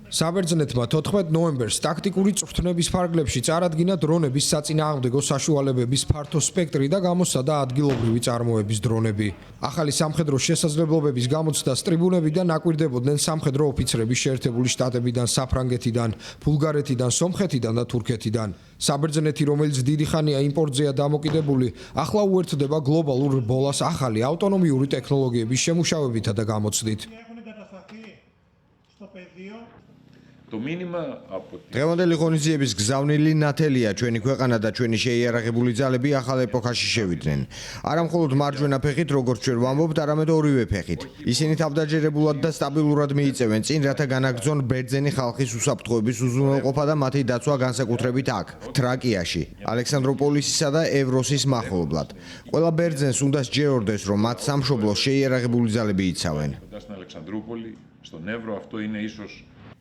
საბერძნეთმა 14 ნოემბერს ტაქტიკური წვრთნების ფარგლებში წარადგინა დრონების საწინააღმდეგო საშუალებების ფართო სპექტრი და გამოსცადა ადგილობრივი წარმოების დრონები. ახალი სამხედრო შესაძლებლობების გამოცდას ტრიბუნებიდან აკვირდებოდნენ სამხედრო ოფიცრები შეერთებული შტატებიდან, საფრანგეთიდან, ბულგარეთიდან, სომხეთიდან და თურქეთიდან. საბერძნეთი, რომელიც დიდი ხანია იმპორტზეა დამოკიდებული, ახლა უერთდება გლობალურ რბოლას ახალი ავტონომიური ტექნოლოგიების შემუშავებითა და გამოცდით. დღევანდელი ღონისძიების გზავნილი ნათელია, ჩვენი ქვეყანა და ჩვენი შეიარაღებული ძალები ახალ ეპოქაში შევიდნენ. არა მხოლოდ მარჯვენა ფეხით, როგორც ჩვენ ვამბობთ, არამედ ორივე ფეხით. ისინი თავდაჯერებულად და სტაბილურად მიიწევენ წინ, რათა განაგრძონ ბერძენი ხალხის უსაფრთხოების უზრუნველყოფა და მათი დაცვა განსაკუთრებით აქ, თრაკიაში, ალექსანდროპოლისისა და ევროსის მახლობლად. ყველა ბერძენს უნდა სჯეროდეს, რომ მათ სამშობლოს შეიარაღებული ძალები იცავენ.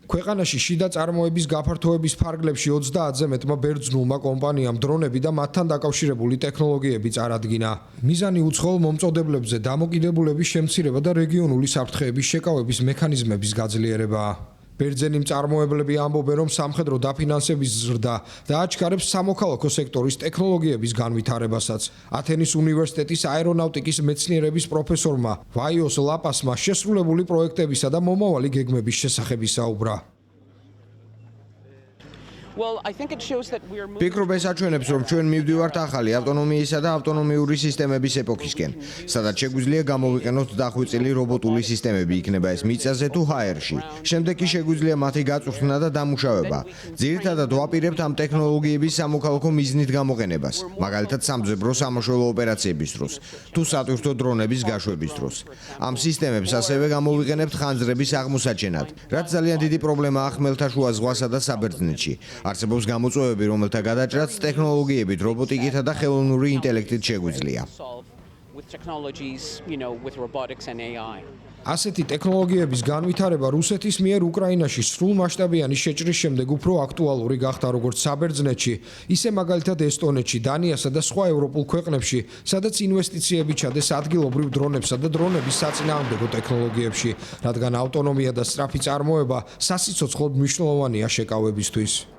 ქვეყანაში შიდა წარმოების გაფართოების ფარგლებში 30-ზე მეტმა ბერძნულმა კომპანიამ დრონები და მათთან დაკავშირებული ტექნოლოგიები წარადგინა. მიზანი უცხოელ მომწოდებლებზე დამოკიდებულების შემცირება და რეგიონული საფრთხეების შეკავების მექანიზმების გაძლიერებაა. ბერძენი მწარმოებლები ამბობენ, რომ სამხედრო დაფინანსების ზრდა და აჩქარებს სამოქალაქო სექტორის ტექნოლოგიების განვითარებასაც. ათენის უნივერსიტეტის აერონავტიკის მეცნიერების პროფესორმა ვაიოს ლაპასმა შესრულებული პროექტებისა და მომავალი გეგმების შესახებ ისაუბრა. ფიქრობ ეს აჩვენებს, რომ ჩვენ მივდივართ ახალი ავტონომიისა და ავტონომიური სისტემების ეპოქისკენ, სადაც შეგვიძლია გამოვიყენოთ დახვეწილი რობოტული სისტემები, იქნება ეს მიწაზე თუ ჰაერში. შემდეგ კი შეგვიძლია მათი გაწვრთნა და დამუშავება. ძირითადად ვაპირებთ ამ ტექნოლოგიების სამოქალაქო მიზნით გამოყენებას, მაგალითად სამძებრო სამაშველო ოპერაციების დროს, თუ სატვირთო დრონების გაშვების დროს. ამ სისტემებს ასევე გამოვიყენებთ ხანძრების აღმოსაჩენად, რაც ძალიან დიდი პრობლემაა ხმელთაშუა ზღვასა და საბერძნეთში. არსებობს გამოწვევები, რომელთა გადაჭრაც ტექნოლოგიებით, რობოტიკითა და ხელოვნური ინტელექტით შეგვიძლია. ასეთი ტექნოლოგიების განვითარება რუსეთის მიერ უკრაინაში სრულმასშტაბიანი შეჭრის შემდეგ უფრო აქტუალური გახდა როგორც საბერძნეთში, ისე მაგალითად ესტონეთში, დანიასა და სხვა ევროპულ ქვეყნებში, სადაც ინვესტიციები ჩადეს ადგილობრივ დრონებსა და დრონების საწინააღმდეგო ტექნოლოგიებში, რადგან ავტონომია და სწრაფი წარმოება სასიცოცხლოდ მნიშვნელოვანია შეკავებისთვის.